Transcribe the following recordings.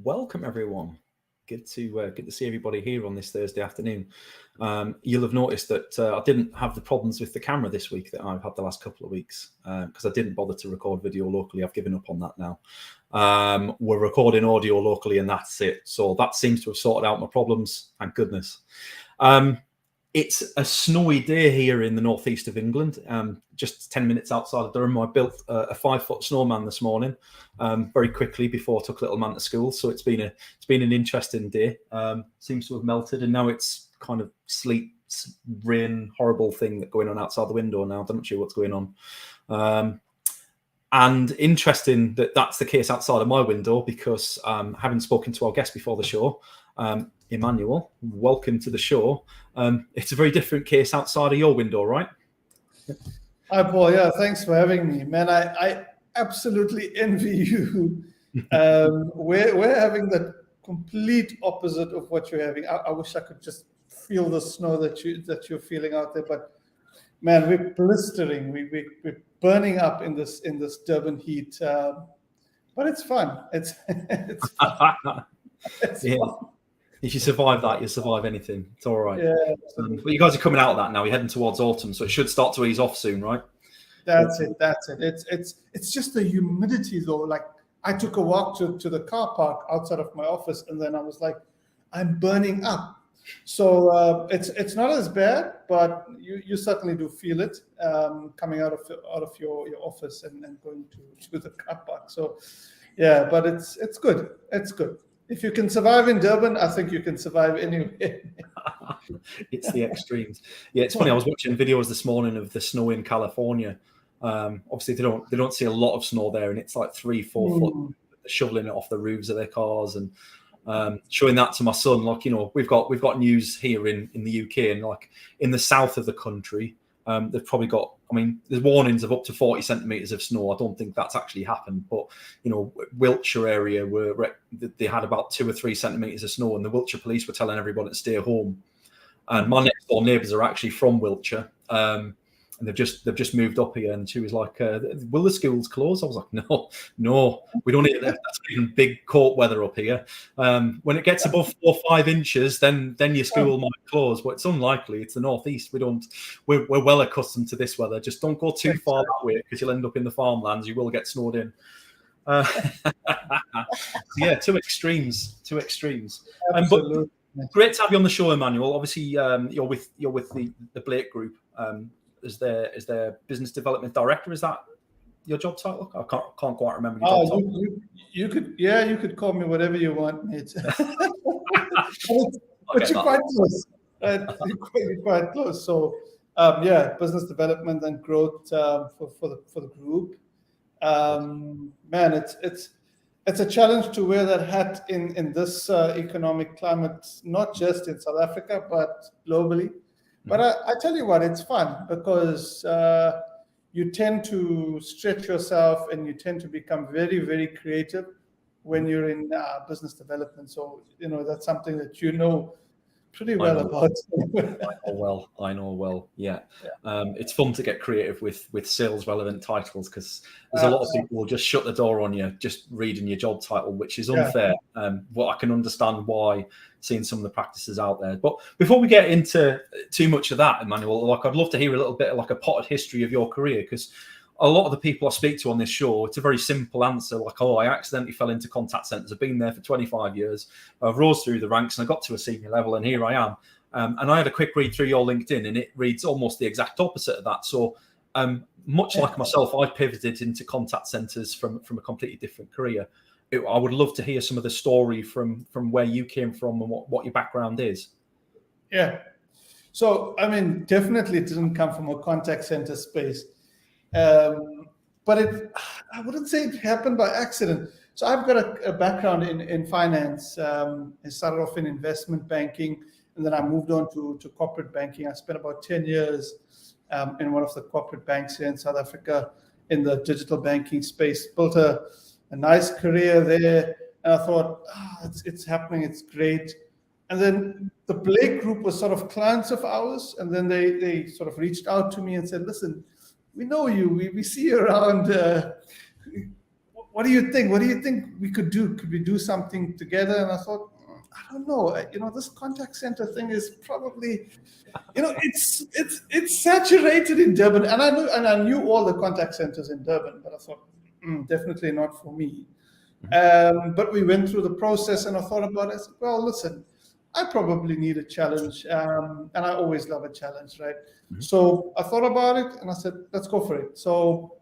Welcome everyone. Good to see everybody here on this Thursday afternoon. You'll have noticed that I didn't have the problems with the camera this week that I've had the last couple of weeks because I didn't bother to record video locally. I've given up on that now. We're recording audio locally and that's it. So that seems to have sorted out my problems. Thank goodness. It's a snowy day here in the northeast of England, just 10 minutes outside of Durham. I built a 5-foot snowman this morning, very quickly before I took little man to school. So it's been an interesting day. Seems to have melted, and now it's kind of sleet, rain, horrible thing that going on outside the window now. I'm not sure what's going on. And interesting that that's the case outside of my window because having spoken to our guest before the show, Emanuel, welcome to the show. It's a very different case outside of your window, right? Hi, Paul. Yeah, thanks for having me, man. I absolutely envy you. We're having the complete opposite of what you're having. I wish I could just feel the snow that you're feeling out there, but man, we're blistering. We're burning up in this Durban heat. But it's fun. It's fun. It's fun. If you survive that, you'll survive anything. It's all right. Yeah, but you guys are coming out of that now. You're heading towards autumn, so it should start to ease off soon, right? That's it. It's just the humidity, though. Like I took a walk to the car park outside of my office, and then I was like, I'm burning up. So it's not as bad, but you certainly do feel it coming out of your office and going to the car park. So yeah, but it's good. It's good. If you can survive in Durban, I think you can survive anywhere. It's the extremes. Yeah, it's funny. I was watching videos this morning of the snow in California. Obviously, they don't see a lot of snow there, and it's like 3-4 foot shoveling it off the roofs of their cars and showing that to my son. Like, you know, we've got news here in the UK, and like in the south of the country, they've probably got. I mean, there's warnings of up to 40 centimeters of snow. I don't think that's actually happened, but you know, Wiltshire area where they had about 2 or 3 centimeters of snow, and the Wiltshire police were telling everybody to stay home. And my next door neighbours are actually from Wiltshire, and they've just moved up here. And she was like, "Will the schools close?" I was like, "No, we don't need that. That's even big cold weather up here. When it gets above 4 or 5 inches, then your school might close, but it's unlikely. It's the northeast. We're well accustomed to this weather. Just don't go too far that way because you'll end up in the farmlands. You will get snowed in." Yeah, two extremes. Absolutely. But great to have you on the show, Emanuel. Obviously, you're with the Blake Group. Is there business development director? Is that your job title? I can't quite remember your job title. You could call me whatever you want, mate. but you're quite close. You're quite close. So business development and growth for the group. Man, it's a challenge to wear that hat in this economic climate, not just in South Africa but globally. But I tell you what, it's fun because you tend to stretch yourself and you tend to become very, very creative when you're in business development. So, you know, that's something that you know pretty well about. I know well. Yeah. It's fun to get creative with sales relevant titles because there's a lot of people who just shut the door on you just reading your job title, which is unfair. But I can understand why, seeing some of the practices out there. But before we get into too much of that, Emanuel, like I'd love to hear a little bit of like a potted history of your career, because a lot of the people I speak to on this show, it's a very simple answer. Like, I accidentally fell into contact centers. I've been there for 25 years. I've rose through the ranks and I got to a senior level and here I am. And I had a quick read through your LinkedIn and it reads almost the exact opposite of that. So much like myself, I pivoted into contact centers from a completely different career. I would love to hear some of the story from where you came from and what your background is. Yeah. So, I mean, definitely it didn't come from a contact center space. But I wouldn't say it happened by accident. So I've got a background in finance. I started off in investment banking, and then I moved on to corporate banking. I spent about 10 years in one of the corporate banks here in South Africa in the digital banking space. Built a nice career there, and I thought, it's happening, it's great. And then the Blake Group was sort of clients of ours, and then they sort of reached out to me and said, "Listen, we know you, we see you around. what do you think? What do you think we could do? Could we do something together? And I thought, I don't know. This contact center thing is probably, it's saturated in Durban, and I knew all the contact centers in Durban, but I thought, definitely not for me. But we went through the process, and I thought about it. I said, well, listen, I probably need a challenge, and I always love a challenge, right? Mm-hmm. So I thought about it, and I said, let's go for it. So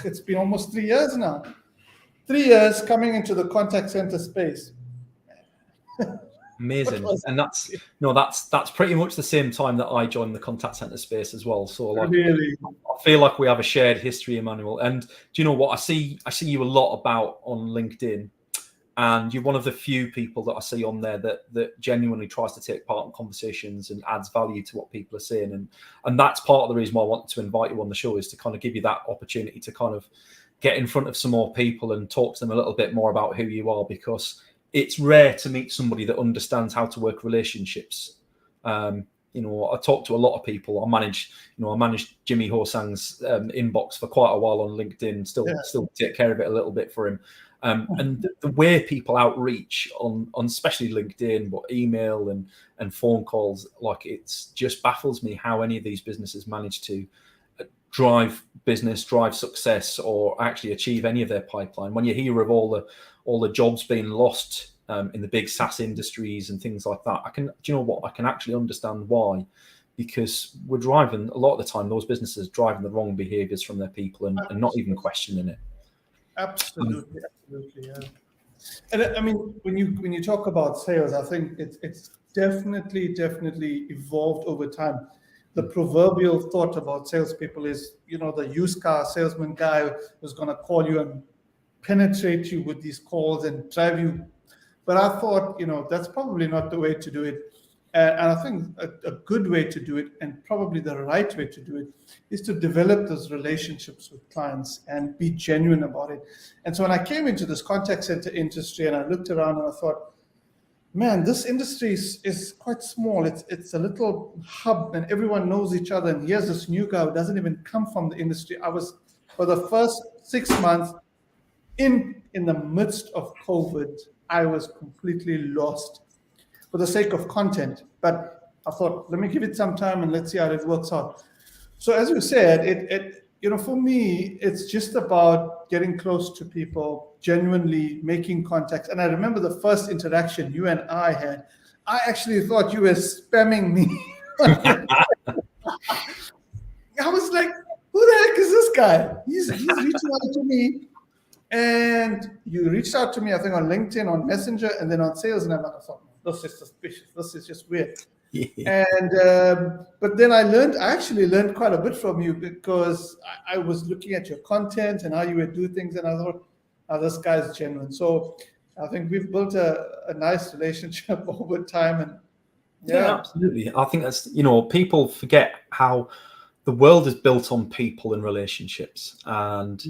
it's been almost 3 years now. 3 years coming into the contact center space. Amazing. And that's pretty much the same time that I joined the contact center space as well. So really? I feel like we have a shared history, Emanuel. And do you know what? I see you a lot about on LinkedIn, and you're one of the few people that I see on there that genuinely tries to take part in conversations and adds value to what people are saying. And that's part of the reason why I wanted to invite you on the show, is to kind of give you that opportunity to kind of get in front of some more people and talk to them a little bit more about who you are, because it's rare to meet somebody that understands how to work relationships. I talk to a lot of people. I managed Jimmy Horsang's inbox for quite a while on LinkedIn. Still take care of it a little bit for him. And the way people outreach on especially LinkedIn, but email and phone calls, like, it's just baffles me how any of these businesses manage to drive business, drive success, or actually achieve any of their pipeline. When you hear of all the jobs being lost in the big SaaS industries and things like that, I can actually understand why, because we're driving a lot of the time, those businesses driving the wrong behaviors from their people and not even questioning it. Absolutely, yeah. And I mean, when you talk about sales, I think it's definitely evolved over time. The proverbial thought about salespeople is, the used car salesman guy who's going to call you and penetrate you with these calls and drive you. But I thought, that's probably not the way to do it. And I think a good way to do it, and probably the right way to do it, is to develop those relationships with clients and be genuine about it. And so when I came into this contact center industry and I looked around and I thought, man, this industry is quite small. It's a little hub and everyone knows each other. And here's this new guy who doesn't even come from the industry. I was, for the first 6 months, in the midst of COVID, I was completely lost for the sake of content. But I thought, let me give it some time and let's see how it works out. So as you said, for me, it's just about getting close to people, genuinely making contacts. And I remember the first interaction you and I had, I actually thought you were spamming me. I was like, who the heck is this guy? He's reaching out to me. And you reached out to me, I think, on LinkedIn, on Messenger, and then on Sales. And I thought, this is suspicious. This is just weird. Yeah. And but then I actually learned quite a bit from you, because I was looking at your content and how you would do things, and I thought, this guy's genuine. So I think we've built a nice relationship over time. And yeah, absolutely. I think that's, people forget how the world is built on people and relationships. And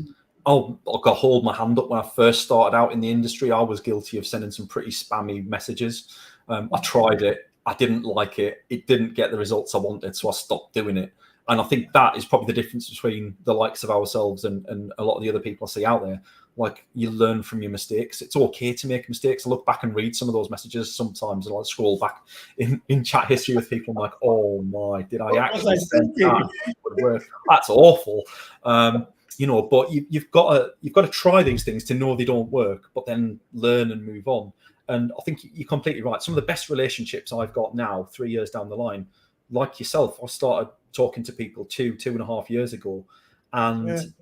I'll hold my hand up. When I first started out in the industry, I was guilty of sending some pretty spammy messages. I tried it. I didn't like it. It didn't get the results I wanted, so I stopped doing it. And I think that is probably the difference between the likes of ourselves and a lot of the other people I see out there. Like, you learn from your mistakes. It's okay to make mistakes. I look back and read some of those messages sometimes, and I scroll back in chat history with people. I'm like, oh my, did I actually send that? That's awful. But you've got to try these things to know they don't work, but then learn and move on. And I think you're completely right. Some of the best relationships I've got now, 3 years down the line, like yourself, I started talking to people 2.5 years ago. And,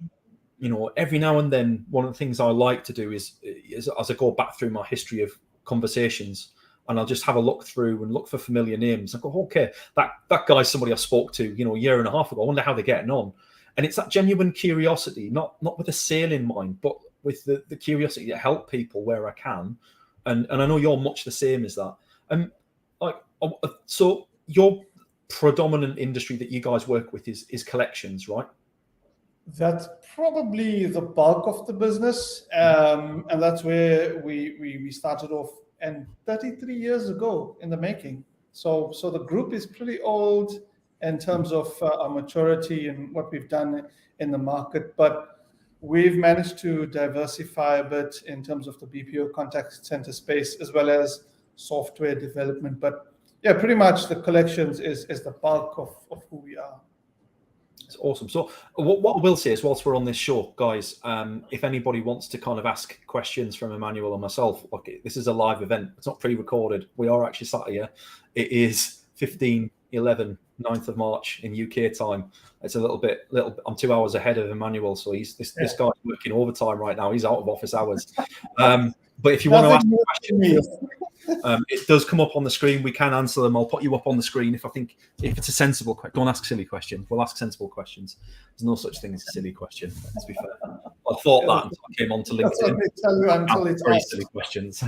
every now and then, one of the things I like to do is as I go back through my history of conversations, and I'll just have a look through and look for familiar names. I go, okay, that guy's somebody I spoke to, a year and a half ago. I wonder how they're getting on. And it's that genuine curiosity, not with a sale in mind, but with the curiosity to help people where I can. And I know you're much the same as that. So your predominant industry that you guys work with is collections, right? That's probably the bulk of the business, and that's where we started off, and 33 years ago in the making. So the group is pretty old in terms of our maturity and what we've done in the market. But we've managed to diversify a bit in terms of the BPO contact center space as well as software development. But yeah, pretty much the collections is the bulk of who we are. It's awesome. So what I will say is, whilst we're on this show, guys, if anybody wants to kind of ask questions from Emanuel or myself, okay, this is a live event. It's not pre-recorded. We are actually sat here. It is 15/11, 9th of March in UK time. It's a little bit. I'm 2 hours ahead of Emanuel, so this guy's working overtime right now. He's out of office hours. But if you want to ask questions, it does come up on the screen. We can answer them. I'll put you up on the screen if it's a sensible question. Don't ask silly questions. We'll ask sensible questions. There's no such thing as a silly question. Let's be fair. I thought that until I came onto LinkedIn. That's what they tell you until it's very silly questions.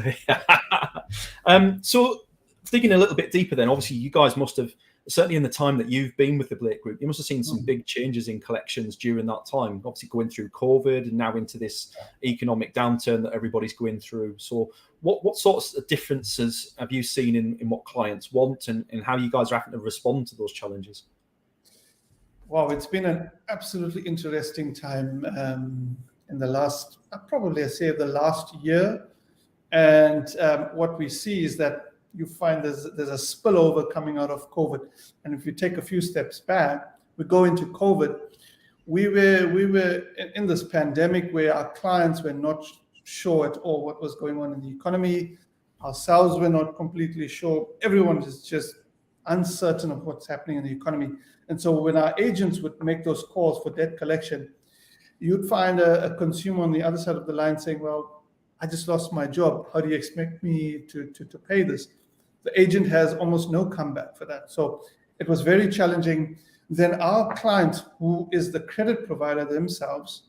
So digging a little bit deeper, then obviously you guys must have, certainly in the time that you've been with the Blake Group, you must have seen some big changes in collections during that time. Obviously going through COVID and now into this economic downturn that everybody's going through. So what sorts of differences have you seen in what clients want and how you guys are having to respond to those challenges? Wow, it's been an absolutely interesting time in the last, probably I say the last year. And what we see is that you find there's a spillover coming out of COVID. And if you take a few steps back, we go into COVID, we were in this pandemic where our clients were not sure at all what was going on in the economy. Ourselves were not completely sure. Everyone is just uncertain of what's happening in the economy. And so when our agents would make those calls for debt collection, you'd find a consumer on the other side of the line saying, well, I just lost my job. How do you expect me to pay this? The agent has almost no comeback for that. So it was very challenging. Then our client, who is the credit provider themselves,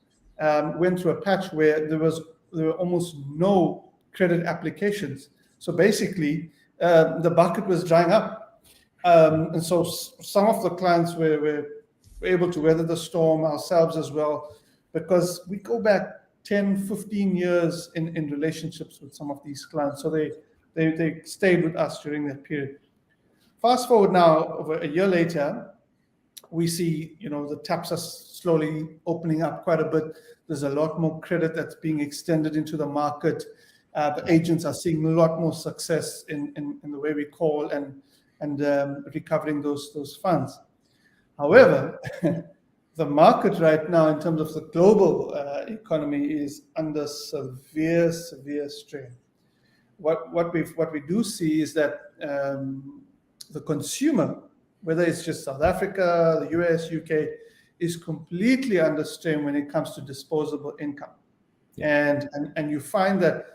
went through a patch where there were almost no credit applications. So basically, the bucket was drying up. And so some of the clients were able to weather the storm, ourselves as well, because we go back 10, 15 years in relationships with some of these clients. So they stayed with us during that period. Fast forward now, over a year later, we see, the taps are slowly opening up quite a bit. There's a lot more credit that's being extended into the market. The agents are seeing a lot more success in the way we call and recovering those funds. However, the market right now, in terms of the global economy, is under severe strain. What we do see is that the consumer, whether it's just South Africa, the US, UK, is completely under strain when it comes to disposable income. Yeah. And you find that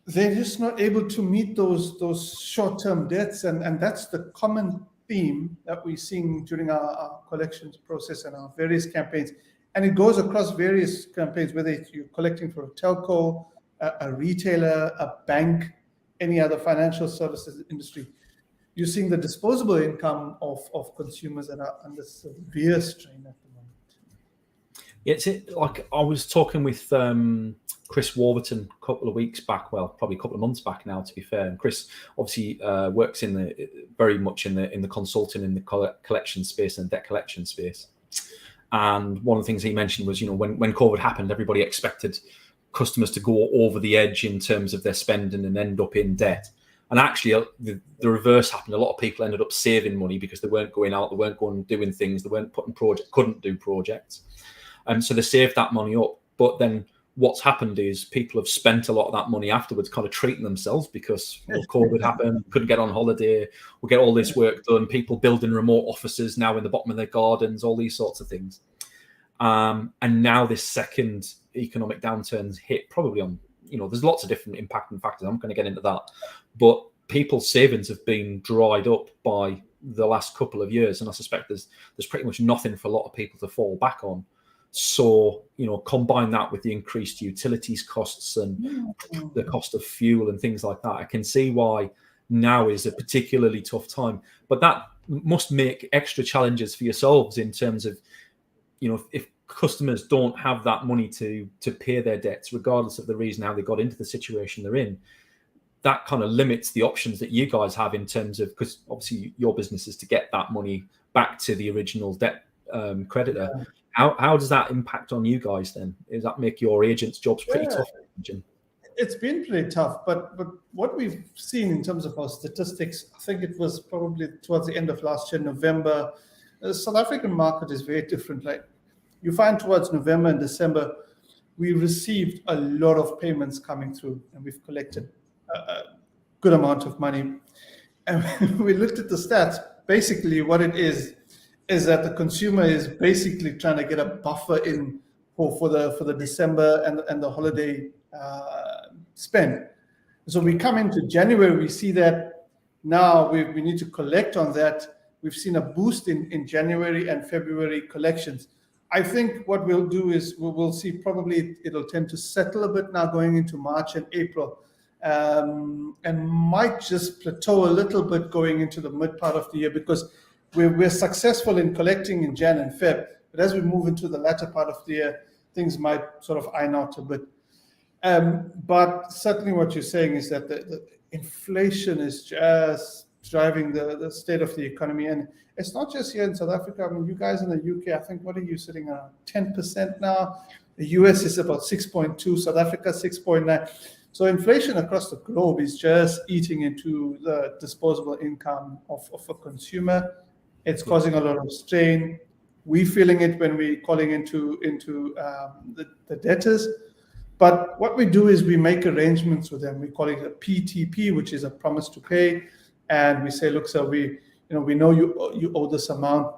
they're just not able to meet those short-term debts, and that's the common theme that we're seeing during our collections process and our various campaigns. And it goes across various campaigns, whether you're collecting for a telco, a retailer, a bank, any other financial services industry. You're seeing the disposable income of consumers that are under severe strain at the moment. It's like I was talking with Chris Warburton a couple of weeks back, well, probably a couple of months back now, to be fair. And Chris obviously works very much in the consulting, in the collection space and debt collection space. And one of the things he mentioned was, when COVID happened, everybody expected customers to go over the edge in terms of their spending and end up in debt. And actually, the reverse happened. A lot of people ended up saving money because they weren't going out, they weren't going and doing things, they weren't putting couldn't do projects. And so they saved that money up. But then what's happened is people have spent a lot of that money afterwards kind of treating themselves because COVID happened, couldn't get on holiday, we'll get all this work done, people building remote offices now in the bottom of their gardens, all these sorts of things. And now this second economic downturns hit probably on, there's lots of different impacting factors. I'm going to get into that. But people's savings have been dried up by the last couple of years. And I suspect there's pretty much nothing for a lot of people to fall back on. So, combine that with the increased utilities costs and the cost of fuel and things like that, I can see why now is a particularly tough time. But that must make extra challenges for yourselves in terms of, if customers don't have that money to pay their debts, regardless of the reason how they got into the situation they're in, that kind of limits the options that you guys have in terms of, because obviously your business is to get that money back to the original debt creditor. How does that impact on you guys then? Does that make your agents' jobs pretty tough? It's been pretty tough, but what we've seen in terms of our statistics, I think it was probably towards the end of last year, November. The South African market is very different. Like you find towards November and December, we received a lot of payments coming through, and we've collected a good amount of money. And we looked at the stats. Basically, what it is that the consumer is basically trying to get a buffer in for the December and the holiday spend. So we come into January, we see that now we need to collect on that. We've seen a boost in January and February collections. I think what we'll do is we'll see probably it'll tend to settle a bit now going into March and April, and might just plateau a little bit going into the mid part of the year, because we're successful in collecting in Jan and Feb. But as we move into the latter part of the year, things might sort of iron out a bit. But certainly what you're saying is that the inflation is just driving the state of the economy. And it's not just here in South Africa. I mean, you guys in the UK, I think, what are you sitting around 10% now? The US is about 6.2, South Africa 6.9. So inflation across the globe is just eating into the disposable income of a consumer. It's causing a lot of strain. We're feeling it when we're calling into the debtors. But what we do is we make arrangements with them. We call it a PTP, which is a promise to pay. And we say, look, sir, we know you owe this amount.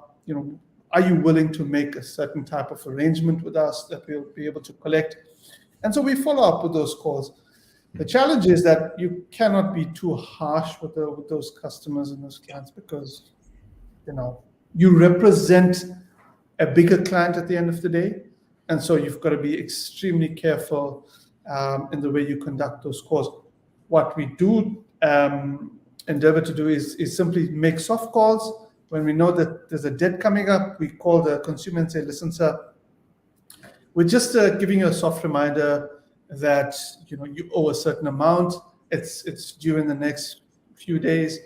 Are you willing to make a certain type of arrangement with us that we'll be able to collect? And so we follow up with those calls. The challenge is that you cannot be too harsh with those customers and those clients, because you represent a bigger client at the end of the day. And so you've got to be extremely careful in the way you conduct those calls. What we do endeavor to do is simply make soft calls. When we know that there's a debt coming up, we call the consumer and say, listen, sir, we're just giving you a soft reminder that you owe a certain amount. It's due in the next few days.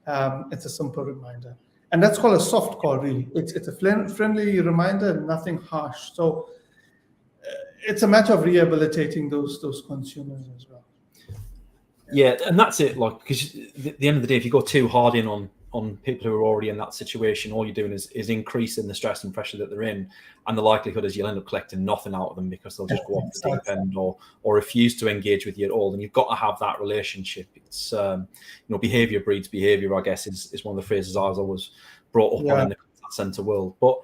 It's a simple reminder. And that's called a soft call, really. It's a friendly reminder, nothing harsh. So it's a matter of rehabilitating those consumers as well. Yeah, and that's it. Like, because at the end of the day, if you go too hard in on people who are already in that situation, all you're doing is increasing the stress and pressure that they're in, and the likelihood is you'll end up collecting nothing out of them because they'll just go off the deep end or refuse to engage with you at all. And you've got to have that relationship. It's behavior breeds behavior, I guess, is one of the phrases I was always brought up on in the contact center world. But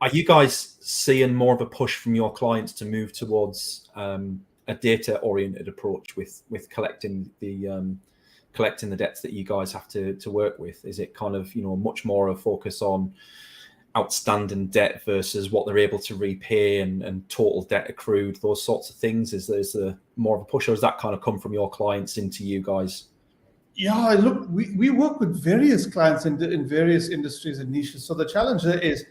are you guys seeing more of a push from your clients to move towards a data-oriented approach with collecting the debts that you guys have to work with? Is it kind of much more of a focus on outstanding debt versus what they're able to repay and total debt accrued, those sorts of things? Is there more of a push, or does that kind of come from your clients into you guys? Yeah, look, we work with various clients in various industries and niches. So the challenge there is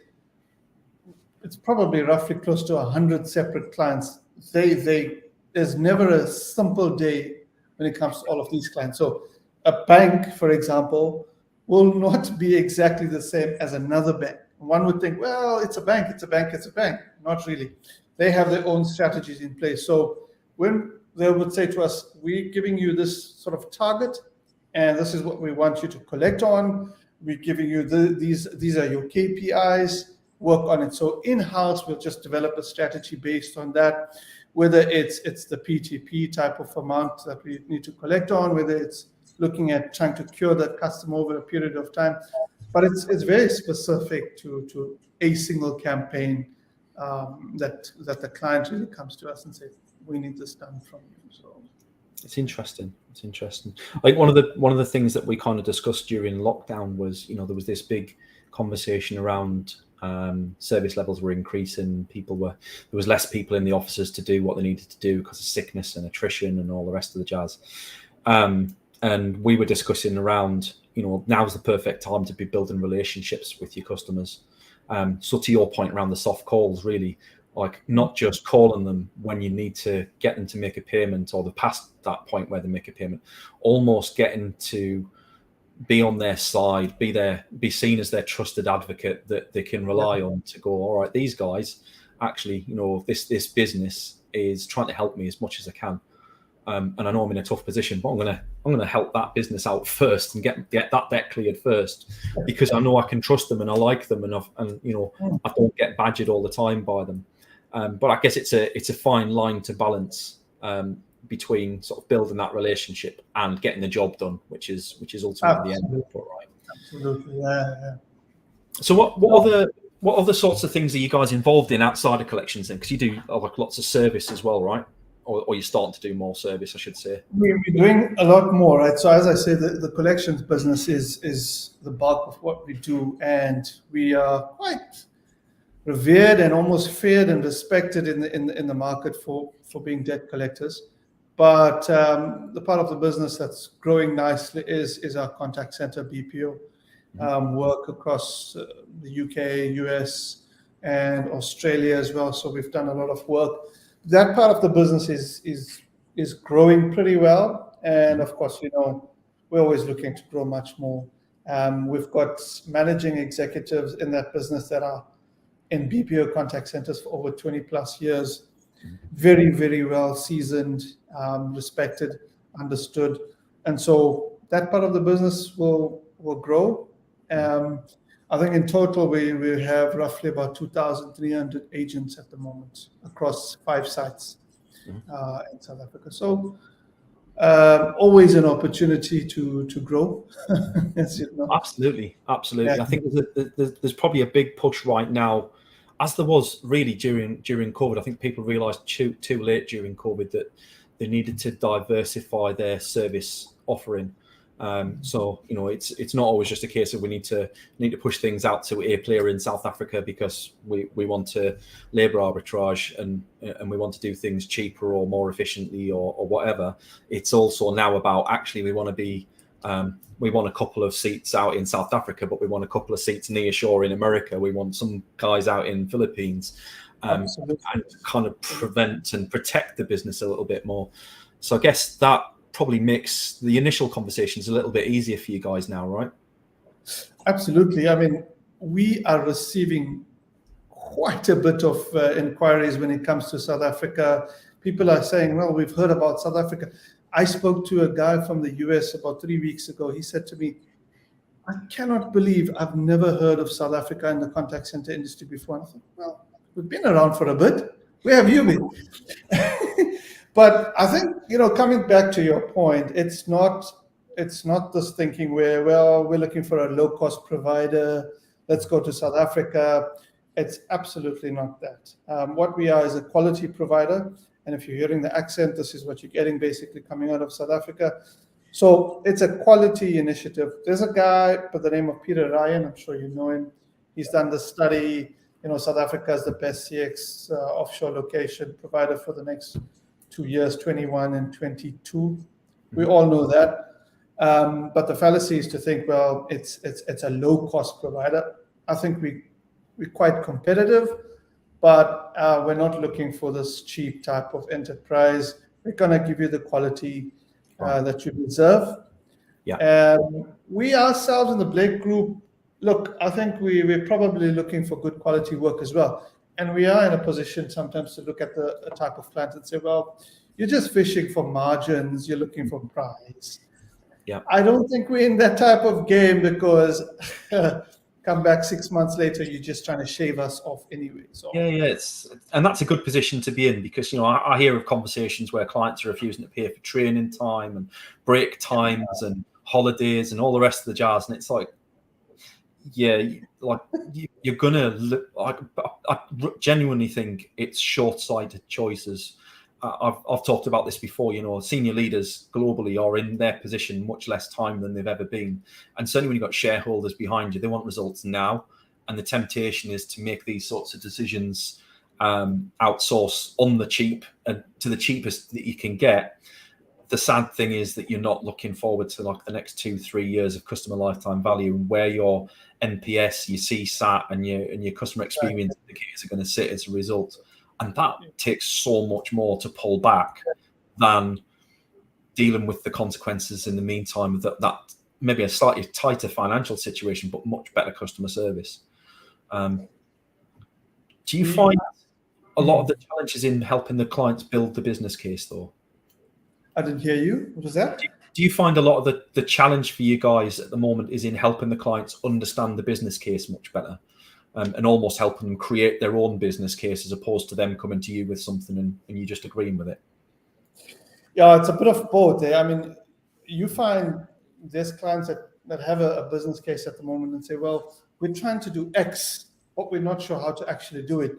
it's probably roughly close to 100 separate clients. There's never a simple day when it comes to all of these clients. So a bank, for example, will not be exactly the same as another bank. One would think, well, it's a bank. Not really. They have their own strategies in place. So when they would say to us, we're giving you this sort of target, and this is what we want you to collect on. We're giving you these are your KPIs, work on it. So in-house, we'll just develop a strategy based on that, whether it's the PTP type of amount that we need to collect on, whether it's looking at trying to cure that customer over a period of time. But it's very specific to a single campaign that the client really comes to us and says, we need this done from you. So it's interesting. Like one of the things that we kind of discussed during lockdown was, there was this big conversation around service levels were increasing. There was less people in the offices to do what they needed to do because of sickness and attrition and all the rest of the jazz. And we were discussing around, now's the perfect time to be building relationships with your customers. So to your point around the soft calls, really, like not just calling them when you need to get them to make a payment or they're past that point where they make a payment, almost getting to be on their side, be seen as their trusted advocate that they can rely on to go, all right, these guys actually, this business is trying to help me as much as I can. And I know I'm in a tough position, but I'm gonna help that business out first and get that debt cleared first, because I know I can trust them and I like them, and I don't get badgered all the time by them. But I guess it's a fine line to balance between sort of building that relationship and getting the job done, which is ultimately the end of it, right? Absolutely, yeah. So what other sorts of things are you guys involved in outside of collections then? Because you do lots of service as well, right? Or you're starting to do more service, I should say. We're doing a lot more, right? So as I say, the collections business is the bulk of what we do, and we are quite revered and almost feared and respected in the market for being debt collectors. But the part of the business that's growing nicely is our contact center BPO work across the UK, US, and Australia as well. So we've done a lot of work. That part of the business is growing pretty well, and of course, we're always looking to grow much more. We've got managing executives in that business that are in BPO contact centers for over 20 plus years, very, very well seasoned, respected, understood, and so that part of the business will grow. I think in total we have roughly about 2,300 agents at the moment across 5 sites in South Africa. So always an opportunity to grow. As you know. Absolutely. Yeah. I think there's probably a big push right now, as there was really during COVID. I think people realised too late during COVID that they needed to diversify their service offering. So it's not always just a case of we need to push things out to a player in South Africa because we want to labour arbitrage and we want to do things cheaper or more efficiently or whatever. It's also now about actually we want a couple of seats out in South Africa, but we want a couple of seats near shore in America. We want some guys out in Philippines, and kind of prevent and protect the business a little bit more. So I guess that probably makes the initial conversations a little bit easier for you guys now, right? Absolutely. I mean, we are receiving quite a bit of inquiries when it comes to South Africa. People are saying, well, we've heard about South Africa. I spoke to a guy from the US about 3 weeks ago. He said to me, I cannot believe I've never heard of South Africa in the contact center industry before. And I thought, well, we've been around for a bit. Where have you been? But I think, coming back to your point, it's not this thinking where, well, we're looking for a low-cost provider, let's go to South Africa. It's absolutely not that. What we are is a quality provider. And if you're hearing the accent, this is what you're getting basically coming out of South Africa. So it's a quality initiative. There's a guy by the name of Peter Ryan. I'm sure you know him. He's done the study. South Africa is the best CX offshore location provider for the next 2 years, 21 and 22. We all know that. But the fallacy is to think, well, it's a low-cost provider. I think we're quite competitive, but we're not looking for this cheap type of enterprise. We're going to give you the quality that you deserve. Yeah. We ourselves in the Blake Group, look, I think we're probably looking for good quality work as well. And we are in a position sometimes to look at the type of client and say, well, you're just fishing for margins, you're looking for price. Yeah. I don't think we're in that type of game because come back 6 months later, you're just trying to shave us off anyway. So yeah, and that's a good position to be in because I hear of conversations where clients are refusing to pay for training time and break times and holidays and all the rest of the jazz, and it's like, yeah, like you're gonna look like. I genuinely think it's short-sighted choices. I've talked about this before. Senior leaders globally are in their position much less time than they've ever been, and certainly when you've got shareholders behind you, they want results now. And the temptation is to make these sorts of decisions, outsource on the cheap and to the cheapest that you can get. The sad thing is that you're not looking forward to like the next 2-3 years of customer lifetime value and where your NPS, your CSAT, and your customer experience indicators are going to sit as a result. And that takes so much more to pull back than dealing with the consequences in the meantime that maybe a slightly tighter financial situation, but much better customer service. Do you find a lot of the challenges in helping the clients build the business case, though? I didn't hear you. What was that? Do you find a lot of the challenge for you guys at the moment is in helping the clients understand the business case much better, and almost helping them create their own business case as opposed to them coming to you with something and you just agreeing with it? Yeah, it's a bit of both. I mean, you find there's clients that have a business case at the moment and say, well, we're trying to do X, but we're not sure how to actually do it.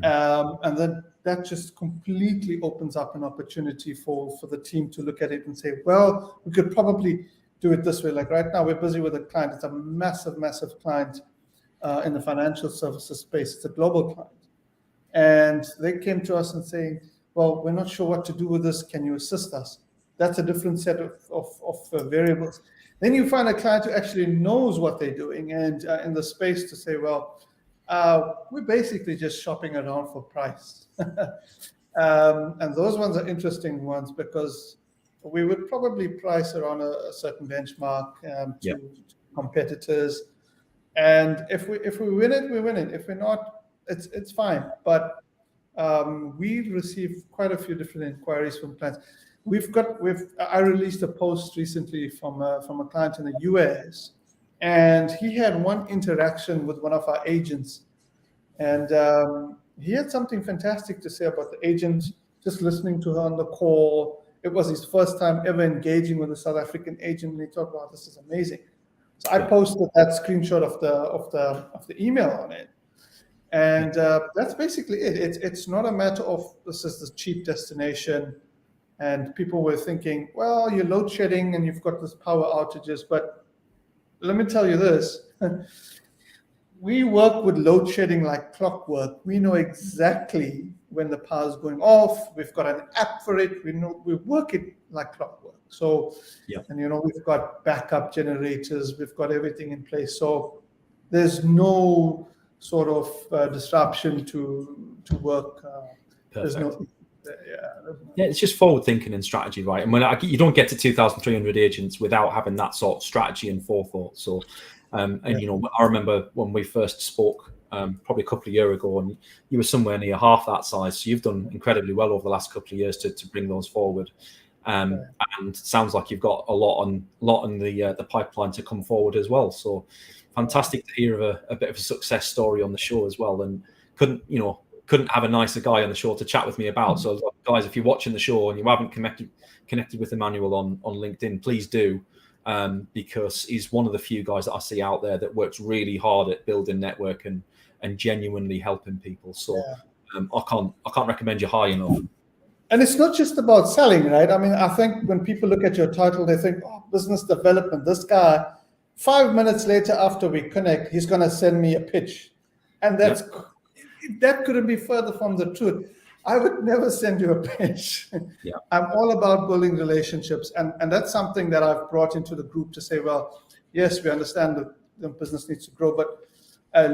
And then that just completely opens up an opportunity for the team to look at it and say, well, we could probably do it this way. Like right now, we're busy with a client. It's a massive, massive client in the financial services space. It's a global client. And they came to us and saying, well, we're not sure what to do with this. Can you assist us? That's a different set of variables. Then you find a client who actually knows what they're doing and in the space to say, well, we're basically just shopping around for price. And those ones are interesting ones because we would probably price around a certain benchmark to competitors. And if we win it, we win it. If we're not, it's fine. But we receive quite a few different inquiries from clients. I released a post recently from a client in the US, and he had one interaction with one of our agents, and he had something fantastic to say about the agent. Just listening to her on the call, it was his first time ever engaging with a South African agent, and he thought, "Wow, this is amazing." So I posted that screenshot of the email on it. And that's basically it. It's not a matter of this is the cheap destination. And people were thinking, well, you're load shedding and you've got this power outages. But let me tell you this. We work with load shedding like clockwork. We know exactly when the power is going off. We've got an app for it. We work it like clockwork. So, and we've got backup generators. We've got everything in place. So there's no sort of disruption to work. There's no, it's just forward thinking and strategy, right? And when you don't get to 2,300 agents without having that sort of strategy and forethought. So, I remember when we first spoke probably a couple of years ago, and you were somewhere near half that size. So you've done incredibly well over the last couple of years to bring those forward. And it sounds like you've got a lot on the pipeline to come forward as well. So fantastic to hear of a bit of a success story on the show as well. And couldn't have a nicer guy on the show to chat with me about. So guys, if you're watching the show and you haven't connected with Emanuel on LinkedIn, please do, because he's one of the few guys that I see out there that works really hard at building network and genuinely helping people. So I can't recommend you high enough. And it's not just about selling, right? I mean, I think when people look at your title, they think, oh, business development. This guy, 5 minutes later after we connect, he's going to send me a pitch. And that couldn't be further from the truth. I would never send you a pitch. I'm all about building relationships. And that's something that I've brought into the group to say, well, yes, we understand that the business needs to grow, but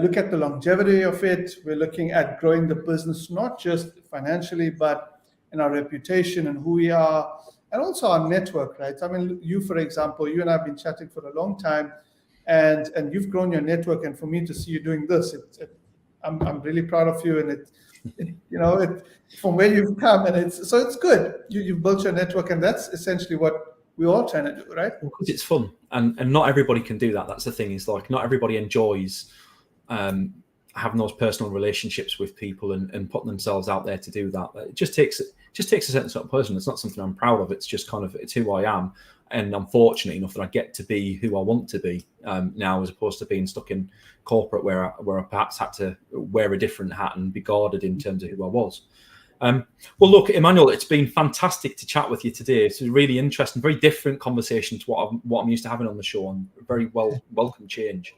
look at the longevity of it. We're looking at growing the business, not just financially, but in our reputation and who we are, and also our network, right? I mean, you, for example, you and I have been chatting for a long time, and you've grown your network. And for me to see you doing this, I'm really proud of you, and it from where you've come, and it's good. You've built your network, and that's essentially what we're all trying to do, right? Because it's fun, and not everybody can do that. That's the thing. Is like not everybody enjoys having those personal relationships with people and putting themselves out there to do that. It just takes a certain sort of person. It's not something I'm proud of. It's just it's who I am. And I'm fortunate enough that I get to be who I want to be now, as opposed to being stuck in corporate where I perhaps had to wear a different hat and be guarded in terms of who I was. Well, look, Emanuel, it's been fantastic to chat with you today. It's a really interesting, very different conversation to what I'm used to having on the show, and very welcome change.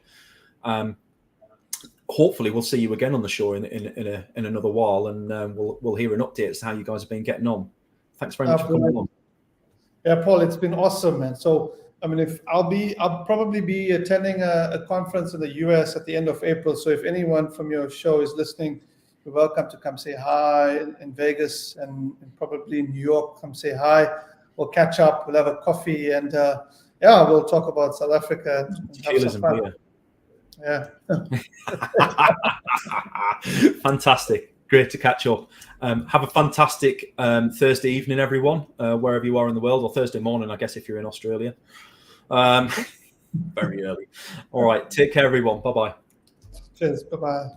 Hopefully, we'll see you again on the show in another while, and we'll hear an update as to how you guys have been getting on. Thanks very much for coming on. Yeah, Paul, it's been awesome, man. So, I mean, I'll probably be attending a conference in the US at the end of April. So if anyone from your show is listening, you're welcome to come say hi in Vegas and probably in New York. Come say hi. We'll catch up. We'll have a coffee, and yeah, we'll talk about South Africa and have Tequilas some and fun. beer. Yeah. Fantastic. Great to catch up. Have a fantastic Thursday evening, everyone, wherever you are in the world, or Thursday morning, I guess, if you're in Australia. Very early. All right. Take care, everyone. Bye-bye. Cheers. Bye-bye.